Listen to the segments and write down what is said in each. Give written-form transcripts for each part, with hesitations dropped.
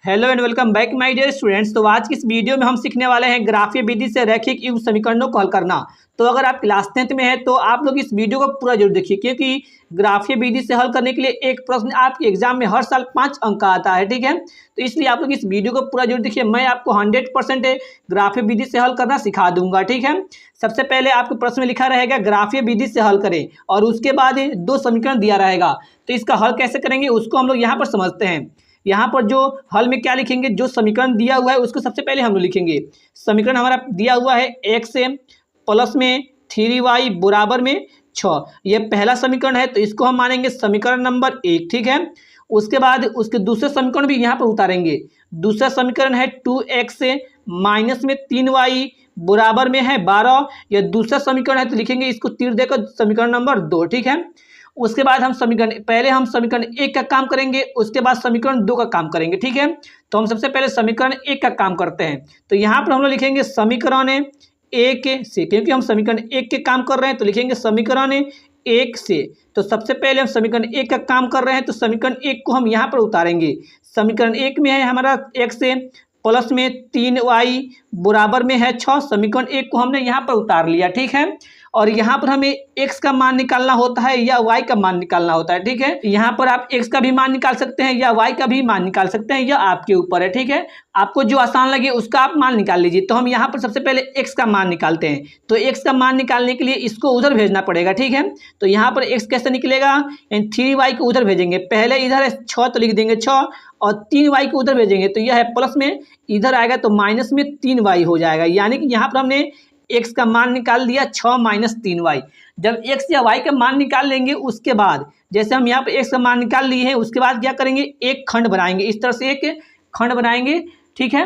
Hello and welcome back my dear students. तो आज की इस वीडियो में हम सीखने वाले हैं ग्राफीय विधि से रैखिक युग्म समीकरणों को हल करना। तो अगर आप क्लास 10th में है तो आप लोग इस वीडियो को पूरा जरूर देखिए, क्योंकि ग्राफीय विधि से हल करने के लिए एक प्रश्न आपके एग्जाम में हर साल 5 अंक का आता है, ठीक है। तो इसलिए आप लोग इस वीडियो को पूरा जरूर देखिए। मैं आपको 100% ग्राफीय विधि से हल करना सिखा दूंगा, ठीक है। सबसे पहले आपके प्रश्न में लिखा रहेगा ग्राफीय विधि से हल करें, और उसके बाद 2 समीकरण दिया रहेगा। तो इसका हल कैसे करेंगे उसको हम लोग यहाँ पर समझते हैं। यहाँ पर जो हल में क्या लिखेंगे, जो समीकरण दिया हुआ है उसको सबसे पहले हम लोग लिखेंगे। समीकरण हमारा दिया हुआ है x प्लस में 3y बराबर में 6। ये पहला समीकरण है, तो इसको हम मानेंगे समीकरण नंबर 1, ठीक है। उसके बाद उसके दूसरे समीकरण भी यहाँ पर उतारेंगे। दूसरा समीकरण है 2x माइनस में 3y बराबर में है 12। यह दूसरा समीकरण है, तो लिखेंगे इसको तीर देकर समीकरण नंबर 2, ठीक है। उसके बाद हम समीकरण 1 का काम करेंगे, उसके बाद समीकरण 2 का काम करेंगे, ठीक है। तो हम सबसे पहले समीकरण 1 का काम करते हैं। तो यहाँ पर हम लोग लिखेंगे समीकरण 1 से, क्योंकि हम समीकरण 1 के काम कर रहे हैं तो लिखेंगे समीकरण 1 से। तो सबसे पहले हम समीकरण 1 का काम कर रहे हैं, तो समीकरण 1 को हम यहाँ पर उतारेंगे। समीकरण 1 में है हमारा x प्लस में 3y बराबर में है 6। समीकरण 1 को हमने यहाँ पर उतार लिया, ठीक है। और यहाँ पर हमें x का मान निकालना होता है या y का मान निकालना होता है, ठीक है। यहाँ पर आप x का भी मान निकाल सकते हैं या y का भी मान निकाल सकते हैं, यह आपके ऊपर है, ठीक है। आपको जो आसान लगे उसका आप मान निकाल लीजिए। तो हम यहाँ पर सबसे पहले x का मान निकालते हैं। तो x का मान निकालने के लिए इसको उधर भेजना पड़ेगा, ठीक है। तो यहाँ पर x कैसे निकलेगा, 3y को उधर भेजेंगे। पहले इधर है 6 तो लिख देंगे 6, और 3y को उधर भेजेंगे तो यह है प्लस में, इधर आएगा तो माइनस में 3y हो जाएगा। यानी कि यहाँ पर हमने x का मान निकाल दिया 6 माइनस 3y। जब x या y का मान निकाल लेंगे उसके बाद, जैसे हम यहाँ पे x का मान निकाल लिए हैं, उसके बाद क्या करेंगे, एक खंड बनाएंगे। इस तरह से एक खंड बनाएंगे, ठीक है।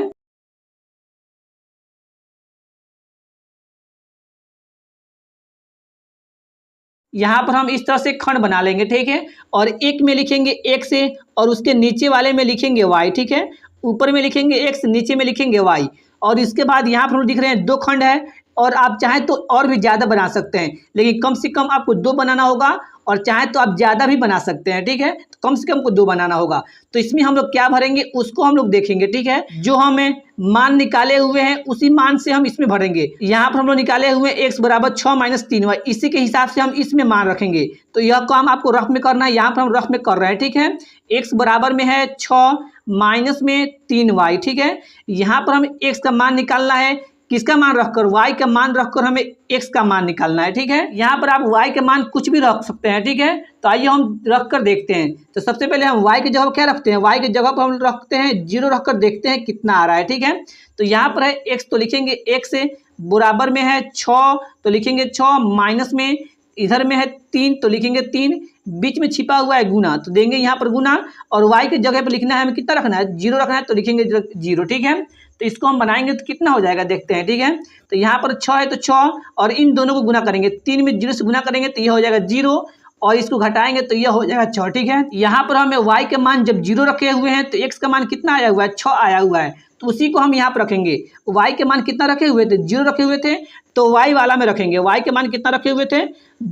यहाँ पर हम इस तरह से खंड बना लेंगे, ठीक है। और एक में लिखेंगे x और उसके नीचे वाले में लिखेंगे y, ठीक है। ऊपर में लिखेंगे x, नीचे में लिखेंगे y। और इसके बाद यहाँ पर हम दिख रहे हैं 2 खंड है, और आप चाहें तो और भी ज़्यादा बना सकते हैं, लेकिन कम से कम आपको 2 बनाना होगा, और चाहें तो आप ज़्यादा भी बना सकते हैं, ठीक है। तो कम से कम को 2 बनाना होगा। तो इसमें हम लोग क्या भरेंगे उसको हम लोग देखेंगे, ठीक है। जो हमें मान निकाले हुए हैं उसी मान से हम इसमें भरेंगे। यहाँ पर हम लोग निकाले हुए x बराबर 6 माइनस 3y, इसी के हिसाब से हम इसमें मान रखेंगे। तो यह काम आपको रफ में करना है, यहाँ पर हम रफ में कर रहे हैं, ठीक है। x बराबर में है 6 माइनस में 3y, ठीक है। यहाँ पर हमें x का मान निकालना है, किसका मान रखकर, y का मान रखकर हमें x का मान निकालना है, ठीक है। यहाँ पर आप y का मान कुछ भी रख सकते हैं, ठीक है। तो आइए हम रख कर देखते हैं। तो सबसे पहले हम y की जगह क्या रखते हैं, y की जगह पर हम रखते हैं 0 रखकर देखते हैं कितना आ रहा है, ठीक है। तो यहाँ पर है x, तो लिखेंगे x बराबर में है 6, तो लिखेंगे 6 माइनस में, इधर में है 3 तो लिखेंगे 3, बीच में छिपा हुआ है गुना तो देंगे यहाँ पर गुना, और y की जगह पर लिखना है हमें कितना रखना है, 0 रखना है, तो लिखेंगे 0, ठीक है। तो इसको हम बनाएंगे तो कितना हो जाएगा देखते हैं, ठीक है। तो यहाँ पर 6 है तो 6, और इन दोनों को गुना करेंगे, 3 में 0 से गुना करेंगे तो यह हो जाएगा 0, और इसको घटाएंगे तो यह हो जाएगा 6, ठीक है। यहाँ पर हमें y के मान जब 0 रखे हुए हैं तो x का मान कितना आया हुआ है, 6 आया हुआ है, तो उसी को हम यहाँ पर रखेंगे। y के मान कितना रखे हुए थे, 0 रखे हुए थे, तो y वाला में रखेंगे। y के मान कितना रखे हुए थे,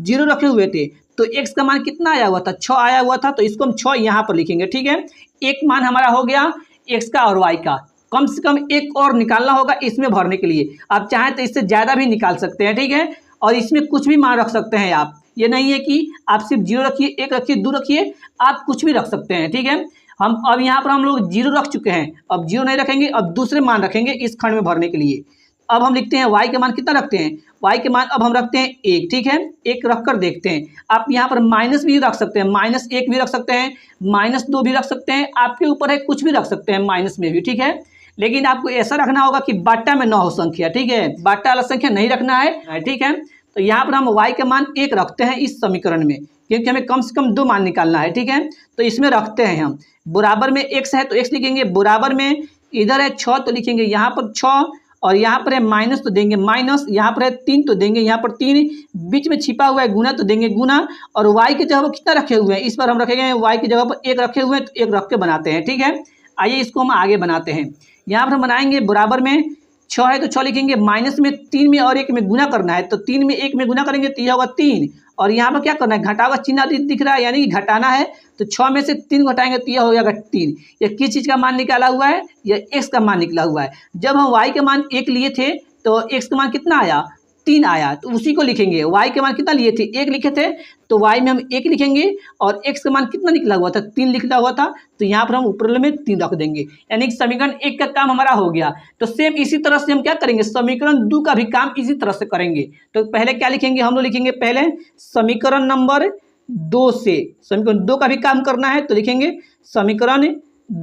0 रखे हुए थे, तो x का मान कितना आया हुआ था, 6 आया हुआ था, तो इसको हम 6 यहाँ पर लिखेंगे, ठीक है। एक मान हमारा हो गया x का और y का। कम से कम एक और निकालना होगा इसमें भरने के लिए। आप चाहें तो इससे ज़्यादा भी निकाल सकते हैं, ठीक है। और इसमें कुछ भी मान रख सकते हैं आप, ये नहीं है कि आप सिर्फ 0 रखिए, 1 रखिए, 2 रखिए, आप कुछ भी रख सकते हैं, ठीक है। हम अब यहाँ पर हम लोग 0 रख चुके हैं, अब 0 नहीं रखेंगे, अब दूसरे मान रखेंगे इस खंड में भरने के लिए। अब हम लिखते हैं y के मान कितना रखते हैं, y के मान अब हम रखते हैं 1, ठीक है। 1 रख कर देखते हैं। आप यहाँ पर माइनस भी रख सकते हैं, -1 भी रख सकते हैं, -2 भी रख सकते हैं, आपके ऊपर है, कुछ भी रख सकते हैं माइनस में भी, ठीक है। लेकिन आपको ऐसा रखना होगा कि बाटा में ना हो संख्या, ठीक है। बाटा वाला संख्या नहीं रखना है, ठीक है। तो यहाँ पर हम y का मान 1 रखते हैं इस समीकरण में, क्योंकि हमें कम से कम 2 मान निकालना है, ठीक है। तो इसमें रखते हैं हम, बराबर में x है तो x लिखेंगे, बराबर में इधर है 6 तो लिखेंगे यहाँ पर 6, और यहाँ पर है माइनस तो देंगे माइनस, यहाँ पर है 3 तो देंगे यहाँ पर 3, बीच में छिपा हुआ है गुना तो देंगे गुना, और y की जगह पर कितना रखे हुए हैं, इस बार हम रखेंगे y की जगह पर 1 रखे हुए हैं, तो 1 रख के बनाते हैं, ठीक है। आइए इसको हम आगे बनाते हैं। यहाँ पर हम बनाएंगे बराबर में 6 है तो 6 लिखेंगे, माइनस में 3 में और 1 में गुना करना है, तो 3 में 1 में गुना करेंगे तो यह होगा 3, और यहाँ पर क्या करना है, घटाव का चिन्ह दिख रहा है, यानी कि घटाना है। तो 6 में से 3 घटाएंगे तो यह हो जाएगा 3। यह किस चीज़ का मान निकाला हुआ है, यह x का मान निकला हुआ है। जब हम y के मान 1 लिए थे तो x का मान कितना आया, 3 आया, तो उसी को लिखेंगे। y के मान कितना लिए थे, 1 लिखे थे, तो y में हम 1 लिखेंगे और x का मान कितना निकला हुआ था, 3 लिखा हुआ था, तो यहाँ पर हम ऊपर में 3 रख देंगे, यानी कि समीकरण 1 का काम हमारा हो गया। तो सेम इसी तरह से हम क्या करेंगे, समीकरण 2 का भी काम इसी तरह से करेंगे। तो पहले क्या लिखेंगे, हम लोग लिखेंगे पहले समीकरण नंबर 2 से, समीकरण 2 का भी काम करना है तो लिखेंगे समीकरण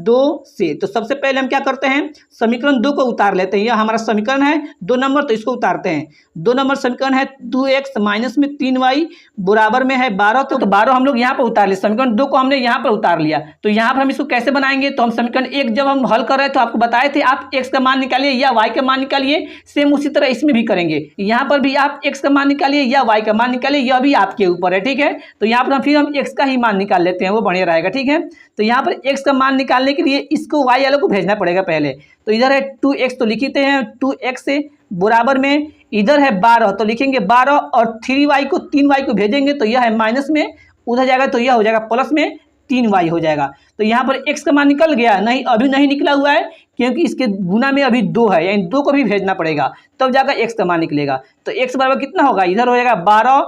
2 से। तो सबसे पहले हम क्या करते हैं, समीकरण 2 को उतार लेते हैं। यह हमारा समीकरण है 2 नंबर, तो इसको उतारते हैं। 2 नंबर समीकरण है 2x माइनस में 3y बराबर में है 12। तो 12 हम लोग यहाँ पर उतार लिए, समीकरण 2 को हमने यहाँ पर उतार लिया। तो यहाँ पर हम इसको कैसे बनाएंगे, तो हम समीकरण 1 जब हम हल कर रहे थे तो आपको बताए थे आप x का मान निकालिए या y का मान निकालिए, सेम उसी तरह इसमें भी करेंगे। यहाँ पर भी आप x का मान निकालिए या y का मान निकालिए, यह भी आपके ऊपर है, ठीक है। तो यहाँ पर फिर हम x का ही मान निकाल लेते हैं, वो बढ़िया रहेगा, ठीक है। तो यहाँ पर x का मान निकालने के लिए इसको y वालों को भेजना पड़ेगा पहले। तो इधर है 2x, तो लिखते हैं 2x से बराबर में, इधर है 12 तो लिखेंगे 12 और 3y को 3y को भेजेंगे तो यह है माइनस में, उधर जाएगा तो यह हो जाएगा प्लस में 3y हो जाएगा। तो यहाँ पर x का मान निकल गया, नहीं अभी नहीं निकला हुआ है क्योंकि इसके गुना में अभी 2 है, यानी 2 को भी भेजना पड़ेगा तब जाकर x का मान निकलेगा। तो x बराबर कितना होगा, इधर हो जाएगा 12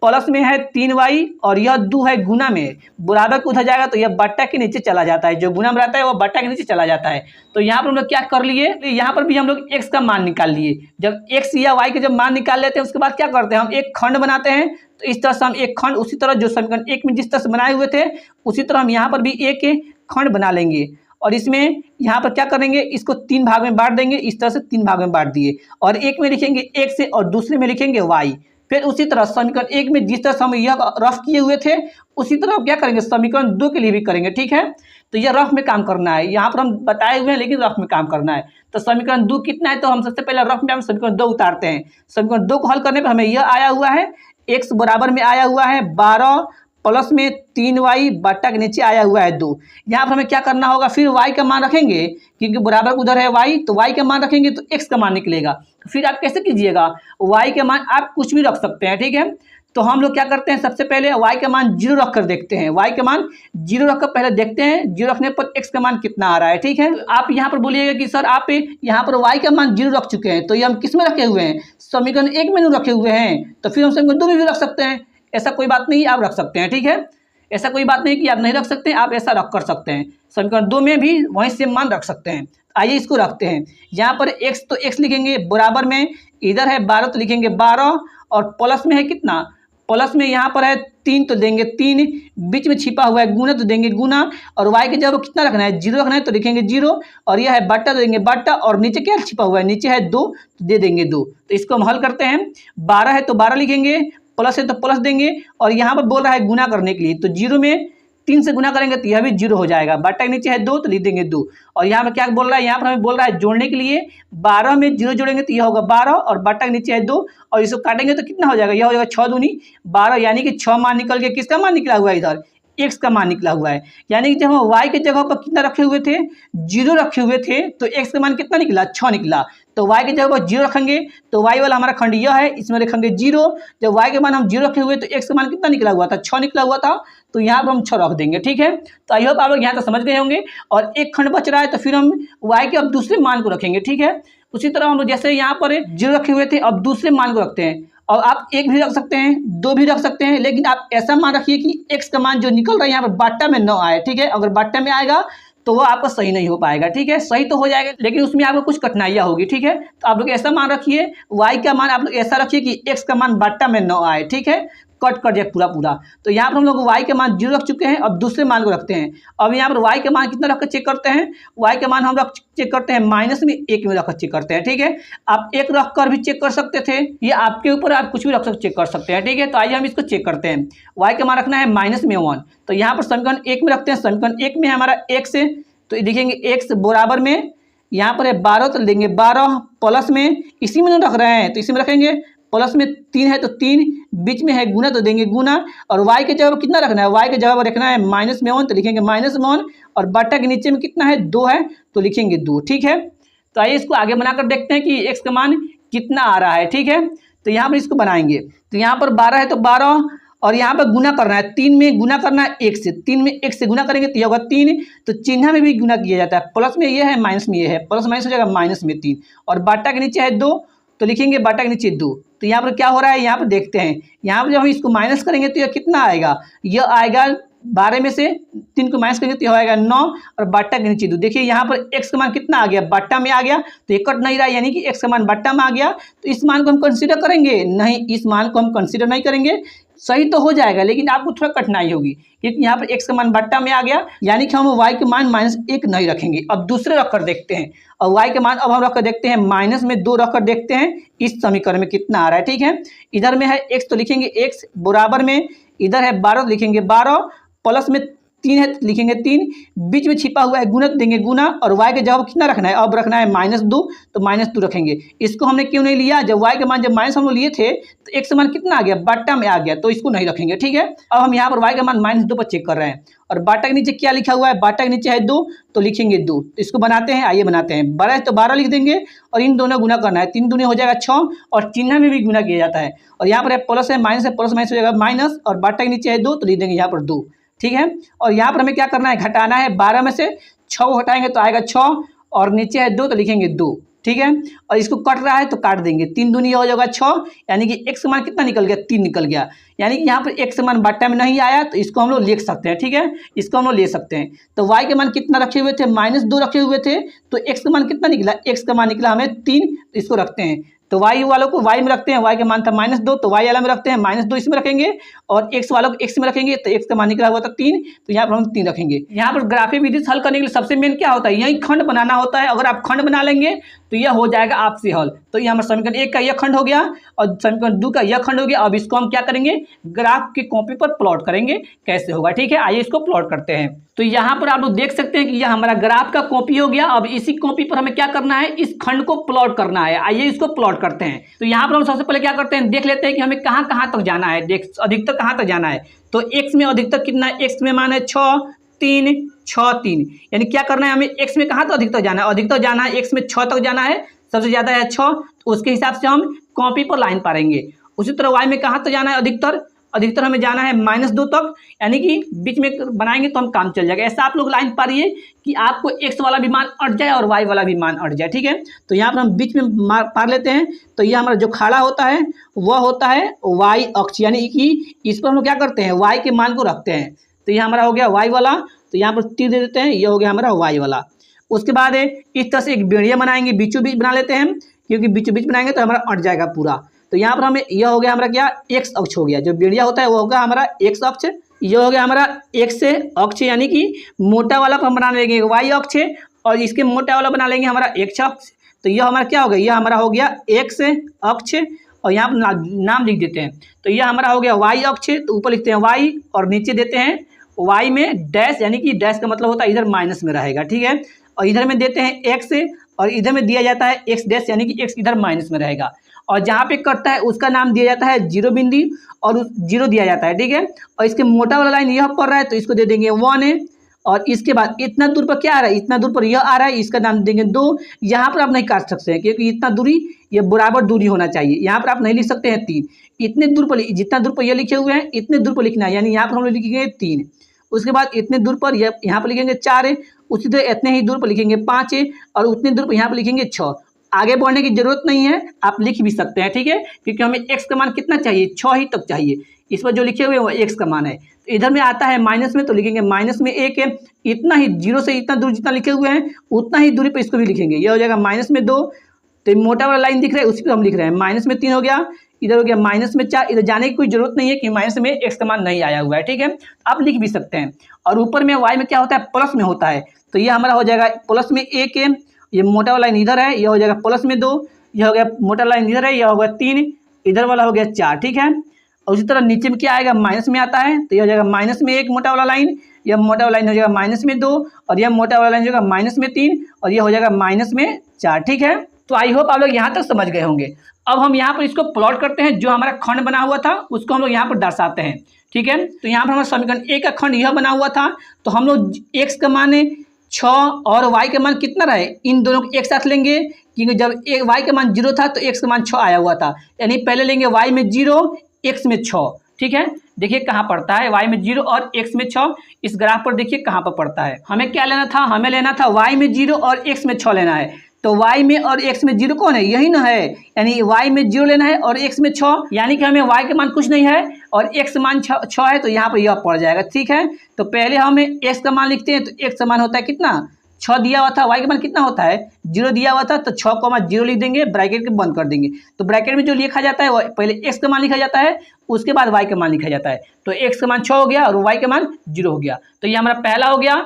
प्लस में है 3y और यह 2 है गुना में, बराबर को उधर जाएगा तो यह बट्टा के नीचे चला जाता है, जो गुना में रहता है वो बट्टा के नीचे चला जाता है। तो यहाँ पर हम लोग क्या कर लिए, यहाँ पर भी हम लोग x का मान निकाल लिए। जब x या y के जब मान निकाल लेते हैं उसके बाद क्या करते हैं, हम एक खंड बनाते हैं। तो इस तरह से हम एक खंड, उसी तरह जो समीकरण 1 में जिस तरह से बनाए हुए थे उसी तरह हम यहाँ पर भी एक खंड बना लेंगे। और इसमें यहाँ पर क्या करेंगे, इसको 3 भाग में बांट देंगे, इस तरह से 3 भाग में बांट दिए, और एक में लिखेंगे x से और दूसरे में लिखेंगे y। फिर उसी तरह समीकरण 1 में जिस तरह से हम यह रफ किए हुए थे उसी तरह हम क्या करेंगे, समीकरण 2 के लिए भी करेंगे, ठीक है। तो यह रफ में काम करना है, यहाँ पर हम बताए हुए हैं लेकिन रफ में काम करना है। तो समीकरण 2 कितना है, तो हम सबसे पहले रफ में हम समीकरण 2 उतारते हैं। समीकरण 2 को हल करने पर हमें यह आया हुआ है, x बराबर में आया हुआ है 12 प्लस में 3y बट्टा के नीचे आया हुआ है 2। यहाँ पर हमें क्या करना होगा, फिर y का मान रखेंगे क्योंकि बराबर उधर है y, तो y का मान रखेंगे तो x का मान निकलेगा। फिर आप कैसे कीजिएगा, y के मान आप कुछ भी रख सकते हैं, ठीक है। तो हम लोग क्या करते हैं, सबसे पहले y का मान 0 रख कर देखते हैं, y का मान 0 रख कर पहले देखते हैं, 0 रखने पर x का मान कितना आ रहा है, ठीक है। आप यहाँ पर बोलिएगा कि सर आप यहाँ पर y का मान 0 रख चुके हैं, तो ये हम किस में रखे हुए हैं, समीकरण 1 में रखे हुए हैं, तो फिर हम समीकरण 2 में भी रख सकते हैं। ऐसा कोई बात नहीं, आप रख सकते हैं, ठीक है। ऐसा कोई बात नहीं कि आप नहीं रख सकते हैं, आप ऐसा रख कर सकते हैं, समीकरण 2 में भी वहीं से मान रख सकते हैं। आइए इसको रखते हैं, यहाँ पर x तो x लिखेंगे बराबर में, इधर है 12 तो लिखेंगे 12 और प्लस में है कितना, प्लस में यहाँ पर है 3 तो देंगे 3, बीच में छिपा हुआ है गुना तो देंगे गुना, और y के जगह कितना रखना है 0 रखना है तो लिखेंगे 0, और यह है बट्टा तो देंगे बट्टा, और नीचे क्या छिपा हुआ है, नीचे है 2 तो दे देंगे 2। तो इसको हम हल करते हैं, 12 है तो 12 लिखेंगे, प्लस है तो प्लस देंगे, और यहाँ पर बोल रहा है गुना करने के लिए, तो 0 में 3 से गुना करेंगे तो यह भी 0 हो जाएगा, बट्टा के नीचे है 2 तो लिख देंगे 2। और यहाँ पर क्या बोल रहा है, यहाँ पर हमें बोल रहा है जोड़ने के लिए, 12 में 0 जोड़ेंगे तो यह होगा 12 और बट्टा के नीचे है 2, और इसको काटेंगे तो कितना हो जाएगा, यह हो जाएगा 6 दूनी 12, यानी कि 6 मान निकल के किसका मान निकला हुआ है, इधर x का मान निकला हुआ है। यानी कि जब हम y के जगह पर कितना रखे हुए थे, 0 रखे हुए थे, तो x का मान कितना निकला, 6 निकला। तो y के जगह पर 0 रखेंगे तो y वाला हमारा खंड यह है, इसमें रखेंगे 0। जब y के मान हम 0 रखे हुए तो x का मान कितना निकला हुआ था, 6 निकला हुआ था, तो यहाँ पर हम 6 रख देंगे, ठीक है। तो आई होप आप लोग यहाँ तक समझ गए होंगे। और एक खंड बच रहा है तो फिर हम y के अब दूसरे मान को रखेंगे, ठीक है। उसी तरह हम लोग जैसे यहाँ पर 0 रखे हुए थे, अब दूसरे मान को रखते हैं, और आप 1 भी रख सकते हैं, 2 भी रख सकते हैं, लेकिन आप ऐसा मान रखिए कि x का मान जो निकल रहा है यहाँ पर बाट्टा में न आए, ठीक है। अगर बाट्टा में आएगा तो वो आपका सही नहीं हो पाएगा, ठीक है। सही तो हो जाएगा लेकिन उसमें आपको कुछ कठिनाइयाँ होगी, ठीक है। तो आप लोग ऐसा मान रखिए, y का मान आप लोग ऐसा रखिए कि x का मान बाट्टा में न आए, ठीक है, कट कर जाए पूरा। तो यहाँ पर हम लोग y के मान 0 रख चुके हैं, अब दूसरे मान को रखते हैं। अब यहाँ पर y के मान कितना रख कर चेक करते हैं, y के मान हम चेक करते हैं माइनस में 1 में रख कर चेक करते हैं, ठीक है। आप 1 रख कर भी चेक कर सकते थे, ये आपके ऊपर, आप कुछ भी रख कर चेक कर सकते हैं, ठीक है। तो आइए हम इसको चेक करते हैं। y का मान रखना है माइनस में 1, तो यहाँ पर समीकरण 1 में रखते हैं, समीकरण 1 में हमारा x है, तो लिखेंगे x बराबर में, यहाँ पर है 12 तो देंगे 12, प्लस में इसी में रख रहे हैं तो इसी में रखेंगे, प्लस में 3 है तो 3, बीच में है गुना तो देंगे गुना, और y के जगह कितना रखना है, y के जगह रखना है माइनस में 1 तो लिखेंगे माइनस में 1, और बट्टा के नीचे में कितना है 2 है तो लिखेंगे 2, ठीक है। तो आइए इसको आगे बनाकर देखते हैं कि x का मान कितना आ रहा है, ठीक है। तो यहाँ पर इसको बनाएंगे। तो यहाँ पर 12 है तो 12 और यहाँ पर गुना करना है, 3 में गुना करना है 1 से, 3 में 1 से गुना करेंगे तो यह होगा 3। तो चिन्ह में भी गुना किया जाता है, प्लस में ये है माइनस में ये है, प्लस माइनस हो जाएगा माइनस में 3 और बाटा के नीचे है 2 तो लिखेंगे बाटा के नीचे 2। तो यहाँ पर क्या हो रहा है यहाँ पर देखते हैं, यहाँ पर जब हम इसको माइनस करेंगे तो यह कितना आएगा, यह आएगा 12 में से 3 को माइनस करेंगे तो यह आएगा 9 और बाटा के नीचे 2। देखिए यहाँ पर x का मान कितना आ गया, बाटा में आ गया तो ये कट नहीं रहा, यानी कि x का मान बाटा में आ गया। तो इस मान को हम कंसीडर करेंगे नहीं, इस मान को हम कंसीडर नहीं करेंगे, सही तो हो जाएगा लेकिन आपको थोड़ा कठिनाई होगी क्योंकि यहाँ पर x का मान बाटा में आ गया, यानी कि हम y के मान -1 नहीं रखेंगे। अब दूसरे रखकर देखते हैं और y के मान अब हम रखकर देखते हैं -2 रखकर देखते हैं इस समीकरण में कितना आ रहा है। ठीक है, इधर में है x तो लिखेंगे x बराबर में, इधर है 12 तो लिखेंगे 12, प्लस में 3 है तो लिखेंगे 3, बीच में छिपा हुआ है गुणक देंगे गुना और y के जवाब कितना रखना है, अब रखना है -2 तो -2 रखेंगे। इसको हमने क्यों नहीं लिया, जब y के मान जब माइनस हम लोग लिए थे तो x का मान कितना आ गया, बाटा में आ गया, तो इसको नहीं रखेंगे। ठीक है, अब हम यहाँ पर y का मान -2 पर चेक कर रहे हैं और बाटा के नीचे क्या लिखा हुआ है, बाटा के नीचे है 2 तो लिखेंगे 2। तो इसको बनाते हैं, आइए बनाते हैं। 12 है तो 12 लिख देंगे और इन दोनों गुना करना है, 3 दूनी हो जाएगा 6 और चिन्ह में भी गुना किया जाता है। और यहाँ पर है प्लस है माइनस हो जाएगा माइनस और बाटा के नीचे है 2 तो लिख देंगे यहाँ पर 2। ठीक है, और यहाँ पर हमें क्या करना है, घटाना है, 12 में से 6 को घटाएंगे तो आएगा 6 और नीचे है 2 तो लिखेंगे 2। ठीक है, और इसको कट रहा है तो काट देंगे, 3 दूनी हो जाएगा 6, यानी कि x मान कितना निकल गया, 3 निकल गया, यानी कि यहाँ पर x मान बाटा में नहीं आया तो इसको हम लोग लिख सकते हैं। ठीक है, इसको हम लोग ले सकते हैं। तो y के मान कितना रखे हुए थे, -2 रखे हुए थे, तो x का मान कितना निकला, x का मान निकला हमें 3, तो इसको रखते हैं। तो y वालों को y में रखते हैं, y का मान था -2 तो y वाला में रखते हैं, -2 इसमें रखेंगे और x वालों को x में रखेंगे तो x का मान निकला हुआ था 3, तो यहाँ पर हम 3 रखेंगे। यहाँ पर ग्राफिक विधि से हल करने के लिए सबसे मेन क्या होता है, यही खंड बनाना होता है। अगर आप खंड बना लेंगे तो यह हो जाएगा आपसे हल। तो ये हमारा समीकरण 1 का यह खंड हो गया और समीकरण 2 का यह खंड हो गया। अब इसको हम क्या करेंगे, ग्राफ की कॉपी पर प्लॉट करेंगे, कैसे होगा। ठीक है, आइए इसको प्लॉट करते हैं। तो यहाँ पर आप लोग देख सकते हैं कि यह हमारा ग्राफ का कॉपी हो गया। अब इसी कॉपी पर हमें क्या करना है, इस खंड को प्लॉट करना है। आइए इसको प्लॉट करते हैं। तो यहाँ पर हम सबसे पहले क्या करते हैं, देख लेते हैं कि हमें कहाँ कहाँ तक जाना है, अधिकतर कहाँ तक जाना है। तो x में अधिकतर कितना है, x में मान है 6 3 6 3, यानी क्या करना है, हमें x में कहाँ तक अधिकतर जाना है, अधिकतर जाना है x में 6 तक जाना है, सबसे ज़्यादा है 6, तो उसके हिसाब से हम कॉपी पर लाइन पारेंगे। उसी तरह y में कहाँ तक जाना है, अधिकतर हमें जाना है -2 तक, यानी कि बीच में बनाएंगे तो हम काम चल जाएगा। ऐसा आप लोग लाइन पारिए कि आपको x वाला भी मान अट जाए और y वाला भी मान अट जाए। ठीक है, तो यहाँ पर हम बीच में पार लेते हैं। तो यह हमारा जो खाड़ा होता है वह होता है y अक्ष, यानी कि इस पर हम लोग क्या करते हैं, y के मान को रखते हैं। तो यह हमारा हो गया y वाला, तो यहाँ पर तीर दे देते हैं, यह हो गया हमारा y वाला। उसके बाद इस तरह से एक बेड़िया बनाएंगे, बीचों बीच बना लेते हैं, क्योंकि बीचों बीच बनाएंगे तो हमारा अट जाएगा पूरा। तो यहाँ पर हमें यह हो गया हमारा क्या, x अक्ष हो गया, जो बेड़िया होता है वो होगा हमारा x अक्ष। यह हो गया हमारा x अक्ष, यानी कि मोटा वाला पर हम बना लेंगे y अक्ष और इसके मोटा वाला बना लेंगे हमारा x अक्ष। तो यह हमारा क्या हो गया, यह हमारा हो गया x अक्ष और यहाँ पर नाम लिख देते हैं। तो यह हमारा हो गया y अक्ष, तो ऊपर लिखते हैं y और नीचे देते हैं y में डैश, यानी कि डैश का मतलब होता है इधर माइनस में रहेगा। ठीक है, और इधर में देते हैं x और इधर में दिया जाता है x डैश, यानी कि x इधर माइनस में रहेगा। और जहाँ पे कटता है उसका नाम दिया जाता है 0 बिंदु और 0 दिया जाता है। ठीक है, और इसके मोटा वाला लाइन यह पड़ रहा है तो इसको दे देंगे 1 और इसके बाद इतना दूर पर क्या आ रहा है, इतना दूर पर यह आ रहा है, इसका नाम देंगे 2। यहाँ पर आप नहीं काट सकते हैं क्योंकि इतना दूरी ये बराबर दूरी होना चाहिए, यहाँ पर आप नहीं लिख सकते हैं 3। इतने दूर पर, जितना दूर पर यह लिखे हुए हैं इतने दूर पर लिखना है, यानी यहाँ पर हम लोग लिखेंगे 3। उसके बाद इतने दूर पर यहाँ पर लिखेंगे 4, उसी तरह इतने ही दूर पर लिखेंगे 5 और उतने दूर पर यहाँ पर लिखेंगे 6। आगे बढ़ने की जरूरत नहीं है, आप लिख भी सकते हैं। ठीक है, क्योंकि हमें x का मान कितना चाहिए, 6 ही तक चाहिए। इस पर जो लिखे हुए हैं वो x का मान है। तो इधर में आता है माइनस में, तो लिखेंगे माइनस में 1 है, इतना ही 0 से इतना दूर जितना लिखे हुए हैं उतना ही दूरी पर इसको भी लिखेंगे, यह हो जाएगा -2। तो मोटा वाला लाइन दिख रहा है उसी पर हम लिख रहे हैं, -3 हो गया, इधर हो गया -4। इधर जाने की कोई जरूरत नहीं है कि माइनस में x का मान नहीं आया हुआ है। ठीक है, आप लिख भी सकते हैं। और ऊपर में y में क्या होता है, प्लस में होता है, तो यह हमारा हो जाएगा प्लस में 1 है, ये मोटा वाला लाइन इधर है, यह हो जाएगा प्लस में 2, यह हो गया मोटा लाइन इधर है, यह हो गया 3, इधर वाला हो गया 4। ठीक है, और उसी तरह नीचे में क्या आएगा, माइनस में आता है, तो यह हो जाएगा -1 मोटा वाला लाइन, यह मोटा वाला लाइन हो जाएगा -2 और यह मोटा वाला लाइन हो जाएगा -3 और यह हो जाएगा -4। ठीक है, तो आई होप आप लोग यहाँ तक समझ गए होंगे। अब हम यहाँ पर इसको प्लॉट करते हैं, जो हमारा खंड बना हुआ था उसको हम लोग यहाँ पर दर्शाते हैं। ठीक है, तो यहाँ पर हमारा समीकरण 1 का खंड यह बना हुआ था, तो हम लोग x का मान 6 और y का मान कितना रहे, इन दोनों को एक साथ लेंगे क्योंकि जब y का मान 0 था तो x का मान 6 आया हुआ था, यानी पहले लेंगे y में 0 x में 6। ठीक है, देखिए कहाँ पड़ता है, y में 0 और x में 6। इस ग्राफ पर देखिए कहाँ पर पड़ता है। हमें क्या लेना था, हमें लेना था y में 0 और x में 6 लेना है। तो y में और x में 0 कौन है, यही ना है, यानी y में 0 लेना है और x में 6, यानी कि हमें y के मान कुछ नहीं है और x मान 6 है, तो यहाँ पर यह पड़ जाएगा। ठीक है, तो पहले हमें x का मान लिखते हैं, तो x का मान होता है कितना, 6 दिया हुआ था, y का मान कितना होता है 0 दिया हुआ था, तो 6,0 लिख देंगे, ब्रैकेट के बंद कर देंगे। तो ब्रैकेट में जो लिखा जाता है वो पहले x का मान लिखा जाता है, उसके बाद y का मान लिखा जाता है। तो x का मान 6 हो गया और y का मान 0 हो गया, तो ये हमारा पहला हो गया।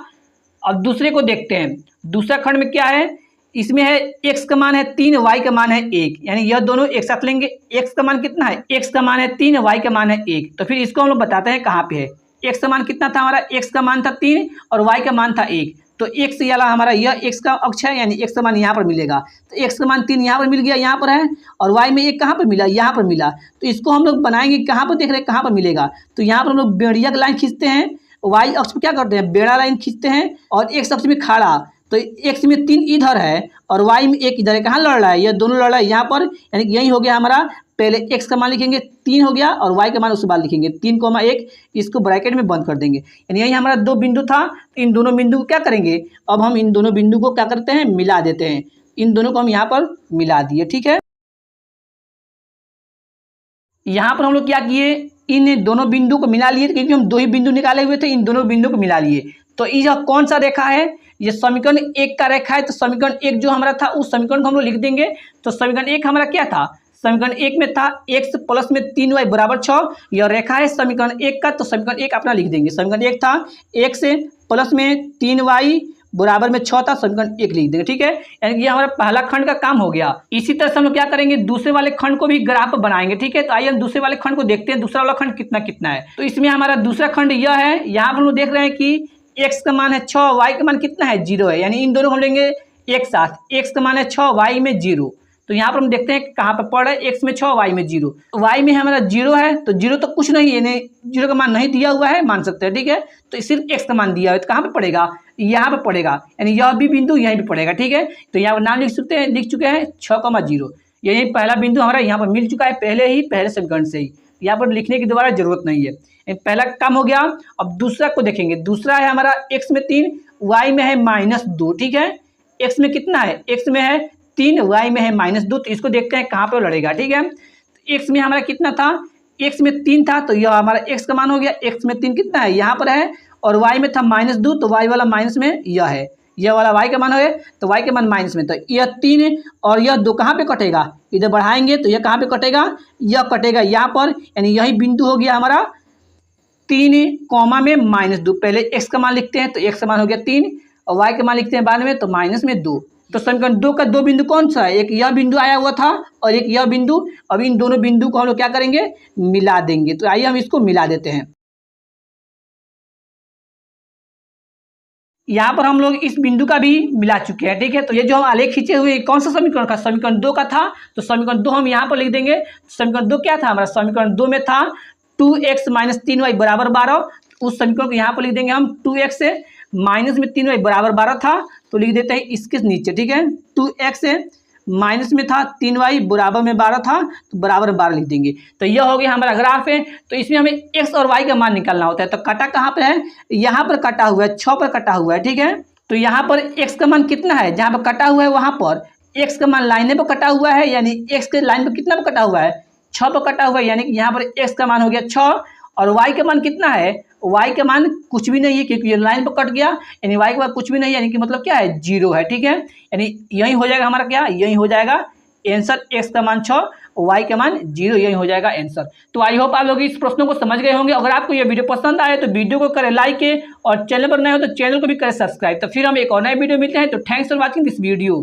अब दूसरे को देखते हैं, दूसरा खंड में क्या है, इसमें है x का मान है 3, y का मान है 1, यानी यह दोनों एक साथ लेंगे। x का मान कितना है, x का मान है 3, y का मान है 1। तो फिर इसको हम लोग बताते हैं कहाँ पे है। x का मान कितना था हमारा, x का मान था 3 और y का मान था 1, तो x वाला हमारा यह x का अक्ष है, यानी x का मान यहाँ पर मिलेगा। तो x का मान 3 यहाँ पर मिल गया, यहाँ पर है, और y में 1 कहाँ पर मिला, यहाँ पर मिला। तो इसको हम लोग बनाएंगे, कहाँ पर देख रहे हैं कहाँ पर मिलेगा, तो यहाँ पर हम लोग बेड़िया की लाइन खींचते हैं, y अक्ष पर क्या करते हैं, बेड़ा लाइन खींचते हैं, और x अक्ष में खड़ा, तो x में 3 इधर है और y में 1 इधर है। कहाँ लड़ रहा है, ये दोनों लड़ रहा है यहाँ पर, यानी यही हो गया हमारा। पहले x का मान लिखेंगे 3 हो गया और y का मान उसके बाद लिखेंगे 3,1, इसको ब्रैकेट में बंद कर देंगे, यानी यही हमारा 2 बिंदु था। इन दोनों बिंदु को क्या करेंगे, अब हम इन दोनों बिंदु को क्या करते हैं, मिला देते हैं। इन दोनों को हम यहाँ पर मिला दिए। ठीक है, यहाँ पर हम लोग क्या किए, इन दोनों बिंदु को मिला लिए, क्योंकि हम 2 ही बिंदु निकाले हुए थे, इन दोनों बिंदु को मिला लिए। तो यह कौन सा रेखा है, ये समीकरण 1 का रेखा है। तो समीकरण 1 जो हमारा था उस समीकरण को हम लोग लिख देंगे। तो समीकरण 1 हमारा क्या था, समीकरण 1 में था x प्लस में 3y बराबर 6, यह रेखा है समीकरण 1 का। तो समीकरण 1 अपना लिख देंगे। समीकरण 1 था x प्लस में 3y बराबर में 6 था, समीकरण 1 लिख देंगे। ठीक है, यानी ये हमारा पहला खंड का काम हो गया। इसी तरह से हम लोग क्या करेंगे, दूसरे वाले खंड को भी ग्राफ बनाएंगे। ठीक है, तो आइए हम दूसरे वाले खंड को देखते हैं, दूसरा वाला खंड कितना कितना है। तो इसमें हमारा दूसरा खंड यह है, यहाँ पर हम लोग देख रहे हैं कि x का मान है 6, y का मान कितना है 0 है, यानी इन दोनों को हम लेंगे एक साथ। x का मान है 6, y में 0, तो यहाँ पर हम देखते हैं कहाँ पर पड़ रहा है, x में 6, y में 0। y में हमारा 0 है, तो 0 तो कुछ नहीं है, यानी 0 का मान नहीं दिया हुआ है, मान सकते हैं। ठीक है, तो सिर्फ x का मान दिया है, तो कहाँ पर पड़ेगा, यहाँ पर पड़ेगा, यानी यह भी बिंदु यहीं पर पड़ेगा। ठीक है, तो यहाँ पर नाम लिख चुके हैं 6,0, यही पहला बिंदु हमारा यहाँ पर मिल चुका है पहले समीकरण से ही, यहाँ पर लिखने की दोबारा जरूरत नहीं है। पहला काम हो गया। अब दूसरा को देखेंगे, दूसरा है हमारा x में 3, y में है -2। ठीक है, x में कितना है, x में है 3, y में है -2, तो इसको देखते हैं कहाँ पर लड़ेगा। ठीक है, तो x में हमारा कितना था, x में 3 था, तो यह हमारा x का मान हो गया। x में 3 कितना है, यहाँ पर है, और y में था -2, तो y वाला माइनस में यह है, यह वाला y का मान है, तो y के मान माइनस में, तो यह 3 और यह 2 कहाँ पे कटेगा, इधर बढ़ाएंगे तो यह कहाँ पे कटेगा, यह कटेगा यहाँ पर, यानी यही बिंदु हो गया हमारा 3 कॉमा में -2। पहले x का मान लिखते हैं, तो x का मान हो गया 3 और y का मान लिखते हैं बाद में, तो -2। तो समीकरण 2 का 2 बिंदु कौन सा है, एक यह बिंदु आया हुआ था और एक यह बिंदु। अब इन दोनों बिंदु को हम लोग क्या करेंगे, मिला देंगे। तो आइए हम इसको मिला देते हैं। यहाँ पर हम लोग इस बिंदु का भी मिला चुके हैं। ठीक है, तो ये जो हम आलेख खींचे हुए कौन सा समीकरण का, समीकरण 2 का था, तो समीकरण 2 हम यहाँ पर लिख देंगे। समीकरण 2 क्या था हमारा, समीकरण 2 में था 2x - 3y बराबर 12, उस समीकरण को यहाँ पर लिख देंगे हम। 2x माइनस में 3y बराबर 12 था, तो लिख देते हैं इसके नीचे। ठीक है, 2x माइनस में था 3y बराबर में 12 था, तो बराबर 12 लिख देंगे। तो यह हो गया हमारा ग्राफ है। तो इसमें हमें x और y का मान निकालना होता है। तो कटा कहाँ पर है, यहाँ पर कटा हुआ है, 6 पर कटा हुआ है। ठीक है, तो यहाँ पर x का मान कितना है, जहाँ पर कटा हुआ है वहाँ पर x का मान लाइन पर कटा हुआ है, यानी x के लाइन पर कितना पर कटा हुआ है, 6 पर कटा हुआ है, यानी कि यहाँ पर x का मान हो गया 6 और y का मान कितना है, y का मान कुछ भी नहीं है, क्योंकि ये लाइन पर कट गया, यानी y के बाद कुछ भी नहीं, यानी कि मतलब क्या है 0 है। ठीक है, यानी यही हो जाएगा हमारा क्या, यही हो जाएगा आंसर, x का मान 6 y का मान 0, यही हो जाएगा आंसर। तो आई होप आप लोग इस प्रश्नों को समझ गए होंगे। अगर आपको ये वीडियो पसंद आए तो वीडियो को करें लाइक और चैनल पर नए हो तो चैनल को भी करें सब्सक्राइब। तो फिर हम एक और नए वीडियो मिलते हैं। तो thanks for watching this video.